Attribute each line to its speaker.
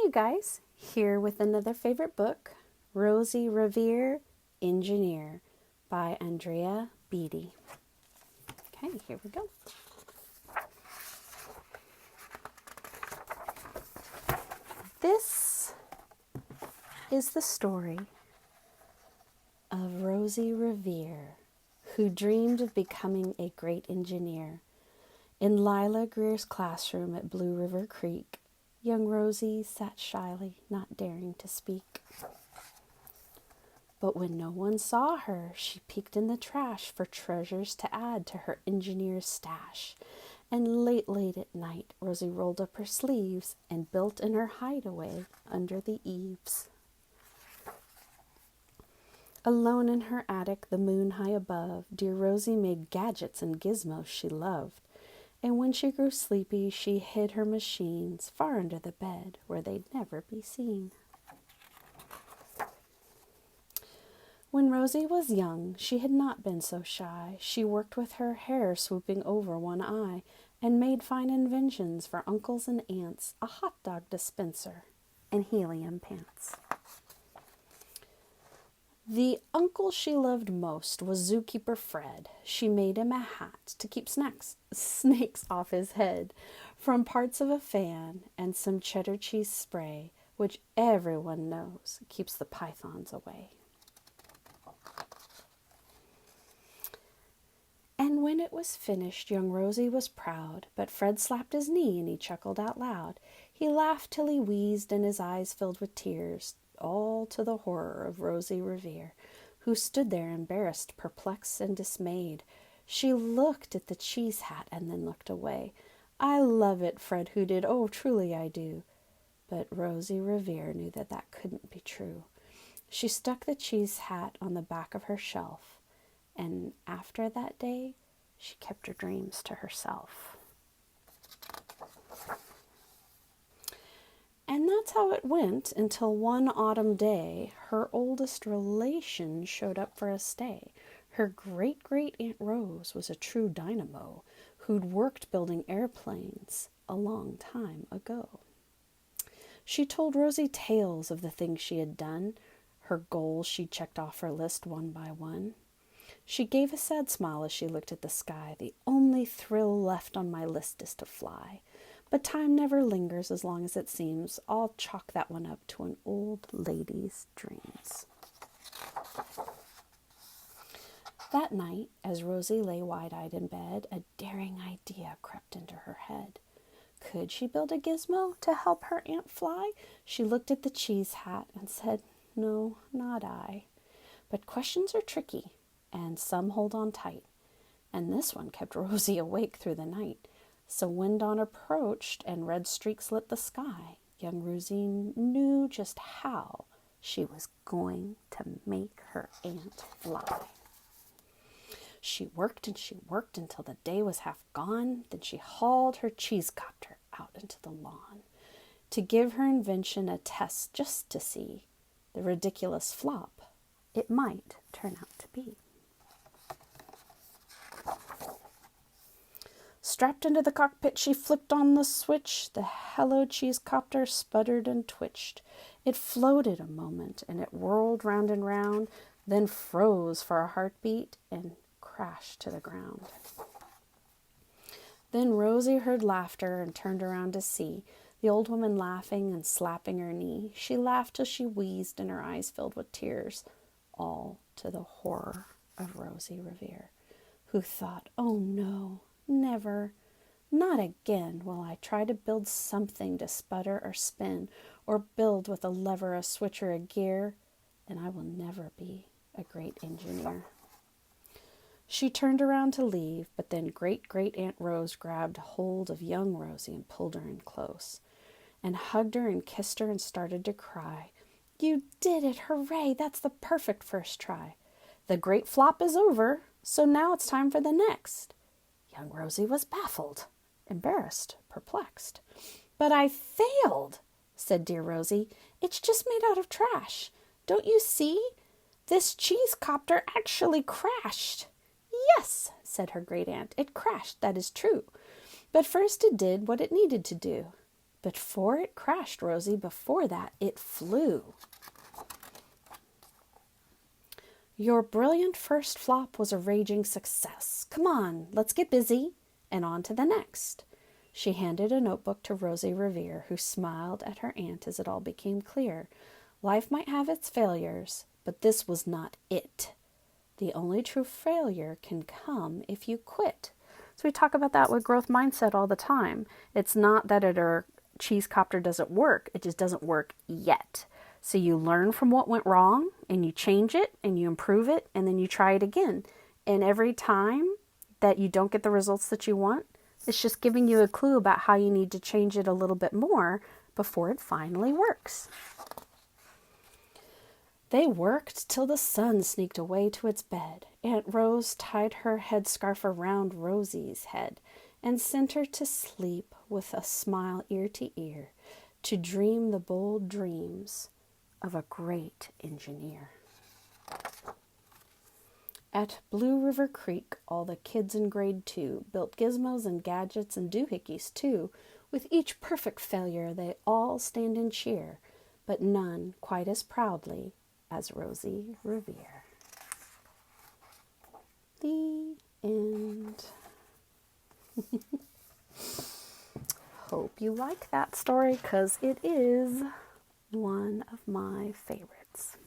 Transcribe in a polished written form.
Speaker 1: you guys, here with another favorite book, Rosie Revere Engineer by Andrea Beaty. Okay, here we go. This is the story of Rosie Revere, who dreamed of becoming a great engineer. In Lila Greer's classroom at Blue River Creek, young Rosie sat shyly, not daring to speak. But when no one saw her, she peeked in the trash for treasures to add to her engineer's stash. And late at night, Rosie rolled up her sleeves and built in her hideaway under the eaves. Alone in her attic, the moon high above, dear Rosie made gadgets and gizmos she loved. And when she grew sleepy, she hid her machines far under the bed where they'd never be seen. When Rosie was young, she had not been so shy. She worked with her hair swooping over one eye and made fine inventions for uncles and aunts, a hot dog dispenser and helium pants. The uncle she loved most was zookeeper Fred. She made him a hat to keep snakes off his head, from parts of a fan and some cheddar cheese spray, which everyone knows keeps the pythons away. And when it was finished, young Rosie was proud, but Fred slapped his knee and he chuckled out loud. He laughed till he wheezed and his eyes filled with tears, all to the horror of Rosie Revere, who stood there embarrassed, perplexed, and dismayed. She looked at the cheese hat and then looked away. "I love it," Fred hooted. "Oh, truly I do." But Rosie Revere knew that couldn't be true. She stuck the cheese hat on the back of her shelf, and after that day, she kept her dreams to herself. And that's how it went until one autumn day, her oldest relation showed up for a stay. Her great-great-aunt Rose was a true dynamo who'd worked building airplanes a long time ago. She told Rosie tales of the things she had done, her goals she checked off her list one by one. She gave a sad smile as she looked at the sky. "The only thrill left on my list is to fly. But time never lingers as long as it seems. I'll chalk that one up to an old lady's dreams." That night, as Rosie lay wide-eyed in bed, a daring idea crept into her head. Could she build a gizmo to help her aunt fly? She looked at the cheese hat and said, "No, not I." But questions are tricky, and some hold on tight. And this one kept Rosie awake through the night. So when dawn approached and red streaks lit the sky, young Rosie knew just how she was going to make her aunt fly. She worked and she worked until the day was half gone. Then she hauled her cheese copter out into the lawn to give her invention a test, just to see the ridiculous flop it might turn out to be. Strapped into the cockpit, she flipped on the switch. The Hello Cheese Copter sputtered and twitched. It floated a moment, and it whirled round and round, then froze for a heartbeat and crashed to the ground. Then Rosie heard laughter and turned around to see the old woman laughing and slapping her knee. She laughed till she wheezed and her eyes filled with tears, all to the horror of Rosie Revere, who thought, "Oh no, never, not again will I try to build something to sputter or spin, or build with a lever, a switch, or a gear, and I will never be a great engineer." She turned around to leave, but then great-great-aunt Rose grabbed hold of young Rosie and pulled her in close, and hugged her and kissed her and started to cry. "You did it! Hooray! That's the perfect first try. The great flop is over, so now it's time for the next." Young Rosie was baffled, embarrassed, perplexed. "But I failed," said dear Rosie. "It's just made out of trash. Don't you see? This cheese copter actually crashed." "Yes," said her great aunt, "it crashed, that is true. But first it did what it needed to do. Before it crashed, Rosie, before that, it flew. Your brilliant first flop was a raging success. Come on, let's get busy, and on to the next. She handed a notebook to Rosie Revere, who smiled at her aunt as it all became clear. Life might have its failures, but this was not it. The only true failure can come if you quit. So we talk about that with growth mindset all the time. It's not that our cheese copter doesn't work. It just doesn't work yet. So you learn from what went wrong and you change it and you improve it and then you try it again. And every time that you don't get the results that you want, it's just giving you a clue about how you need to change it a little bit more before it finally works. They worked till the sun sneaked away to its bed. Aunt Rose tied her headscarf around Rosie's head and sent her to sleep with a smile ear to ear, to dream the bold dreams of a great engineer. At Blue River Creek, all the kids in grade 2 built gizmos and gadgets and doohickeys too. With each perfect failure, they all stand and cheer, but none quite as proudly as Rosie Revere. The end. Hope you like that story, because it is one of my favorites.